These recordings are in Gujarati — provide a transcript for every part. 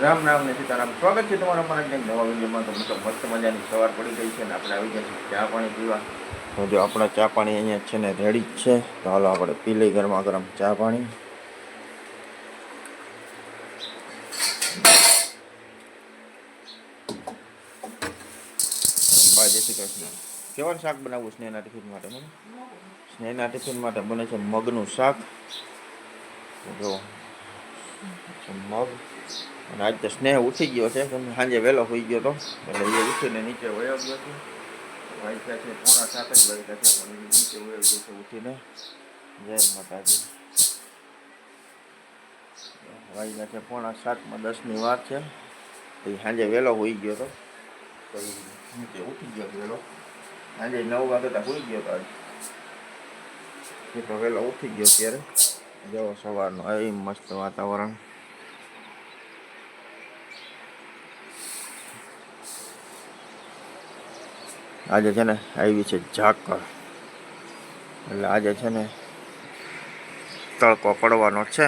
રામ રામ ને સીતારામ. સ્વાગત છે તમારા અમારા એક નવા વિડીયોમાં. તો મતલબ મસ્ત મજાની સવાર પડી ગઈ છે ને આપણે આવી ગયા છીએ ચા પાણી પીવા. તો જો આપણા ચા પાણી અહીંયા છે ને રેડી જ છે. તો હાલો આપણે પી લઈ ગરમા ગરમ ચા પાણી. બા જય શ્રી કૃષ્ણ. કેવાનું શાક બનાવવું સ્નેહના ટિફિન માટે? મને સ્નેહના ટિફિન માટે બને છે મગનું શાક. જો મગ. અને આજ તો સ્નેહ ઉઠી ગયો છે, સાંજે વહેલો હોઈ ગયો હતો એટલે એ ઉઠીને નીચે વયો ગયો છે. વાગ્યા છે 6:45 જ વાગ્યા છે પણ નીચે વયો ગયો છે ઉઠીને. જય માતાજી. વાગ્યા છે 6:45 10ની વાર છે. તો એ સાંજે વહેલો હોઈ ગયો હતો તો એ નીચે ઉઠી ગયો વહેલો. સાંજે 9 વાગે તો હોઈ ગયો હતો. આજ એ તો વહેલો ઉઠી ગયો. ત્યારે જવો સવારનો એ મસ્ત વાતાવરણ. આજે છે ને આવી છે ઝાકળ, એટલે આજે છે ને તડકો પડવાનો છે.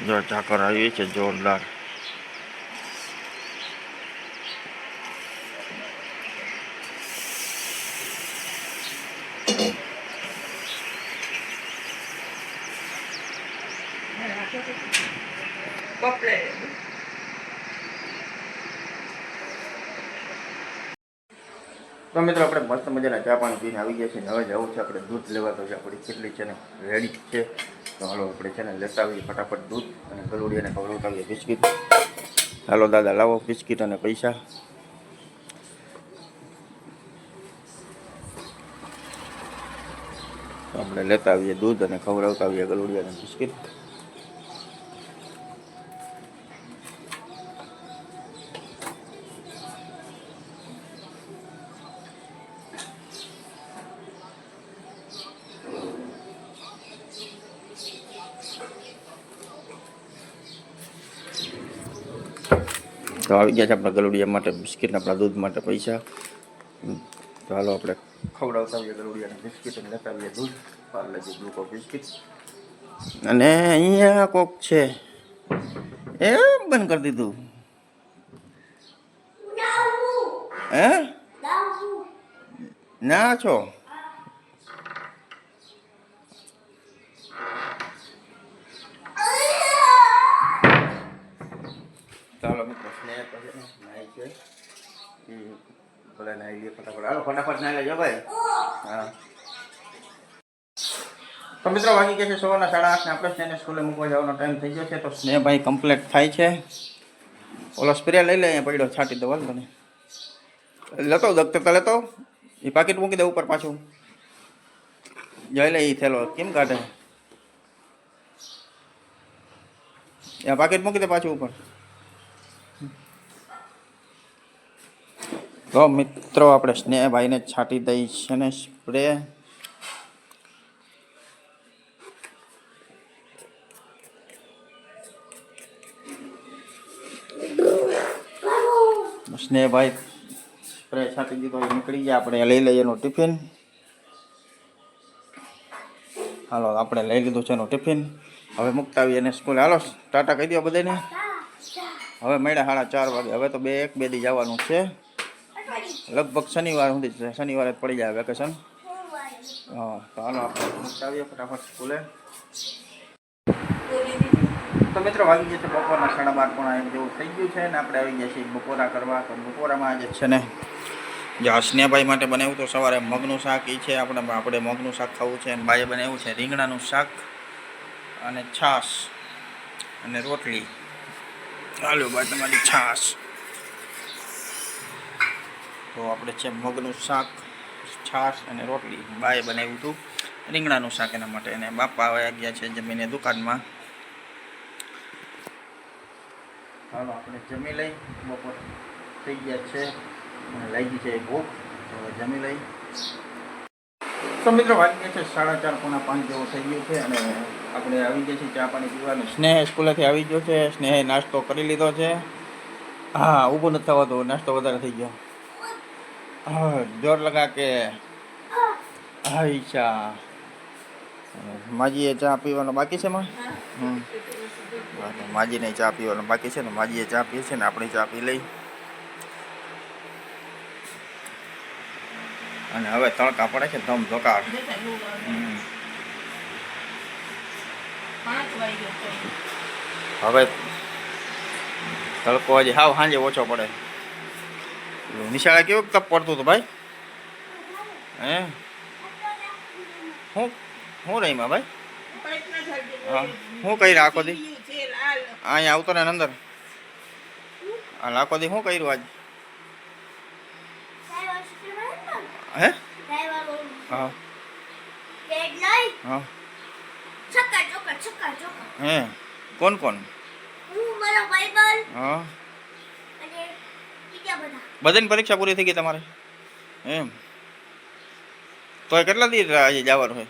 જો ઝાકળ આવી છે જોરદાર. તો મિત્રો આપણે મસ્ત મજાના ચા પાણી પીને આવી ગયા છીએ. હવે જવું છે આપણે દૂધ લેવા. તો આપણી કેટલી છે ને રેડી છે. તો હાલો આપણે છે ને લેતા આવીએ ફટાફટ દૂધ અને ગલુડિયાને ખવડાવીએ બિસ્કિટ. હાલો દાદા લાવો બિસ્કિટ અને પૈસા. તો આપણે લેતા આવીએ દૂધ અને ખવડાવતા આવીએ ગલુડિયાને બિસ્કિટ. તો આવી ગયા છે આપણા ગલુડિયા માટે બિસ્કિટ, આપણા દૂધ માટે પૈસા. તો હાલો આપણે ખવડાવતા આવીએ ગલુડિયાને બિસ્કિટ અને લેતા આવીએ દૂધ. પાર્લેજી ગ્લુકો બિસ્કિટ. અને અહીંયા કોક છે એ બંધ કરી દીધું. હે ના છો? ચાલો મિત્રો સ્નેહ પછી નાઈ છે એ ભલે નાઈ લે ફટાફટ. હાલો ફટાફટ નાઈ લેજો ભાઈ. હા તો મિત્રો વાગી ગયા છે સવારના 8:30 ને આપણે સ્નેહને સ્કૂલે મૂકવા જવાનો ટાઈમ થઈ ગયો છે. તો સ્નેહભાઈ કમ્પ્લીટ થાય છે. ઓલો સ્પ્રે લઈ લે, અહીંયા પડ્યો છાંટી દો. વાંધો નહીં, લેતો દખતરતા લેતો. એ પાકીટ મૂકી દે ઉપર પાછું. જઈ લે એ થેલો કેમ કાઢે? એ પાકીટ મૂકી દે પાછું ઉપર. તો મિત્રો આપણે સ્નેહભાઈને છાંટી દઈ છે ને સ્પ્રે. સ્નેહભાઈ સ્પ્રે છાંટી દીધો એ નીકળી ગયા. આપણે લઈ લઈએ એનું ટિફિન. હાલો આપણે લઈ લીધું છે એનું ટિફિન. હવે મૂકતા આવીએ એને સ્કૂલે. હાલો ટાટા કહી દો બધાને. હવે મળ્યા 4:30 વાગે. હવે તો 1-2 દી જવાનું છે લગભગ. શનિવાર સુધી, શનિવારે જ પડી જાય વેકેશન. હા તો હાલો આપણે મૂકતા આવીએ ફટાફટ સ્કૂલે. તો મિત્રો વાગી ગયા છે બપોરના 12:30 જેવું થઈ ગયું છે ને આપણે આવી ગયા છીએ બપોરા કરવા. તો બપોરામાં આજે છે ને જે સ્નેહભાઈ માટે બનાવ્યું તો સવારે મગનું શાક એ છે. આપણે મગનું શાક ખાવું છે. અને ભાઈએ બનાવ્યું છે રીંગણાનું શાક અને છાશ અને રોટલી. હાલો ભાઈ તમારી છાશ. તો આપણે છે મગનું શાક, છાશ અને રોટલી. બાએ બનાવ્યું હતું રીંગણાનું શાક એના માટે. અને બાપા આવ્યા ગયા છે જમીને દુકાનમાં. હાલો આપણે જમી લઈ. બપોર થઈ ગયા છે અને લાગી છે ભૂખ. તો જમી લઈ. તો મિત્રો વાગી ગયા છે 4:30-5 જેવો થઈ ગયો છે અને આપણે આવી ગયા છીએ ચા પાણી પીવાનું. સ્નેહ સ્કૂલેથી આવી ગયો છે. સ્નેહે નાસ્તો કરી લીધો છે. હા ઊભું નથી થવાતું, નાસ્તો વધારે થઈ ગયો. હા જોર લગા કે હા ઈચ્છા. માજીએ ચા પીવાનો બાકી છે માં. માજીને ચા પીવાનો બાકી છે ને, માજીએ ચા પીએ છે ને આપણે ચા પી લઈ. અને હવે તડકા પડે છે ધમ ધોકાર. હવે તડકો હજી હાવ સાંજે ઓછો પડે. નિશાળે કેવું તપ પડતું હતું ભાઈ? હે હું રહીમાં ભાઈ? હા શું કર્યું આખો દી? અહીંયા આવતો ને અંદર આખો દી શું કર્યું આજ? હે હા હા હે કોણ કોણ? હા બધાની પરીક્ષા પૂરી થઈ ગઈ તમારે એમ? તો કેટલા દી હજી જવાનું હોય?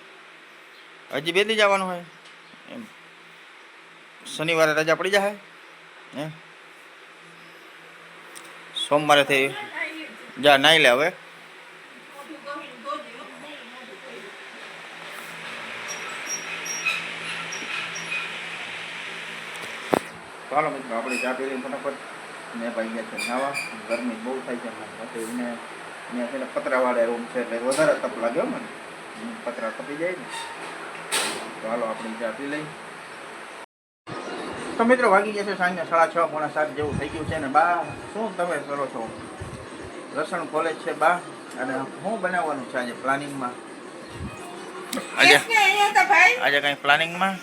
હજી 2 દી જવાનું હોય એમ? શનિવારે રજા પડી જાય એમ? સોમવારે થઈ જા નાઈ લે હવે. ચાલો મિત્રો આપણે ચા પી લઈને ફટાફટ ને ભાઈ ગયા છે નાવા. ગરમી બહુ થાય છે પછી એને અહીંયા છે ને પતરાવાળા રૂમ છે એટલે વધારે તપ લાગે મને. પતરા તપી જાય ને. ચાલો આપણે ચા પી લઈ. તો મિત્રો વાગી ગયા છે સાંજના 6:30 પોણા 7 જેવું થઈ ગયું છે ને. બા શું તમે કરો છો? લસણ કોલેજ છે બા. અને શું બનાવવાનું છે આજે પ્લાનિંગમાં? આજે કઈ પ્લાનિંગમાં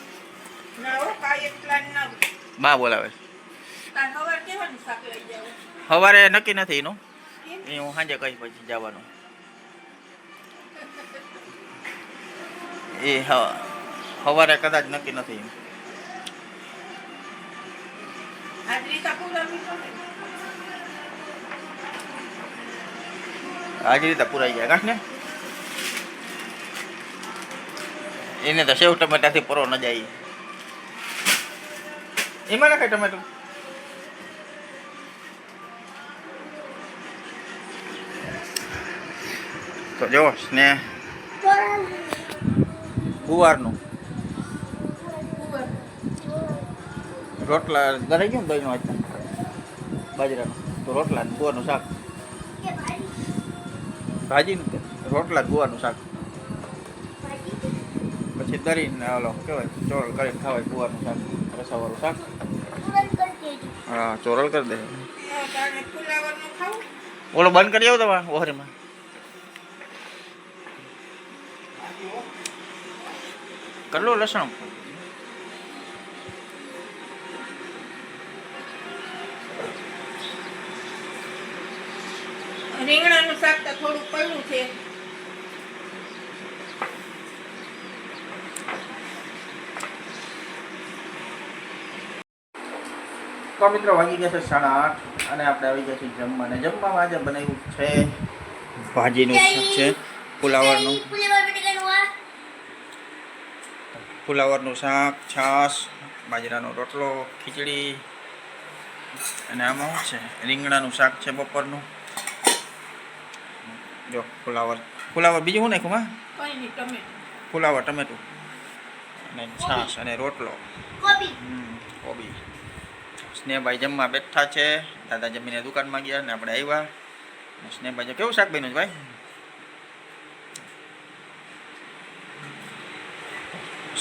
બા બોલાવે? સવારે નક્કી નથી એનું, એ હું સાંજે કઈ પછી જવાનું. એ સવારે કદાચ નક્કી નથી. આજ રીતે પુરાઈ જાય કાશ ને. એને તો સેવ ટમેટાથી પરો ન જાય. એમાં નાખે ટમેટો? તો જો ને ગુવારનું રોટલા ધરાઈ ગયું ને દહીંનું આજ બાજરાનું. તો રોટલા ગુવારનું શાક. ભાજી રોટલા ગુવારનું શાક. પછી દરીને ઓલો કેવાય ચોરલ કરીને ખાવાય ગુવારનું શાક, રસાવાળું શાક. હા ચોરલ કરી દે. ઓલો બંધ કરી આવો તમારે ઓહરીમાં. કરલો લસણ રીંગણાનું શાક તો થોડું પડવું છે. તો મિત્રો વાગી ગયા છે 8:30 અને આપણે આવી ગયા છીએ જમવા. અને જમવામાં આજે બનાવ્યું છે ભાજીનું શાક છે, ફુલાવરનું શાક, છાશ, બાજરાનો રોટલો, ખીચડી અને આમાં શું છે રીંગણાનું શાક છે બપોરનું. જો ફુલાવર બીજું શું નાખ્યું માં? ફુલાવર ટમેટું અને છાશ અને રોટલો કોબી. સ્નેહભાઈ જમવા બેઠા છે. દાદા જમીને દુકાનમાં ગયા ને આપણે આવ્યા. સ્નેહભાઈ કેવું શાક બન્યું છે ભાઈ?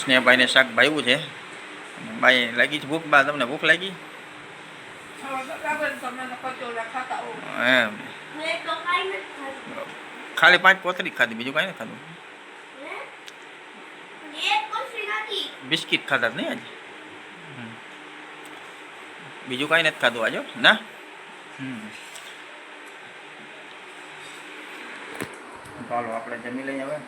સ્નેહભાઈને શાક ભાવ્યું છે. ભાઈ લાગી છે ભૂખ? બા તમને ભૂખ લાગી? એમ ખાલી 5 કોથળી ખાધી, બીજું કાંઈ નથી ખાધું. બિસ્કિટ ખાધા નહીં આજે? બીજું કાંઈ નથી ખાધું આજે ના. ચાલો આપણે જમી લઈએ હવે.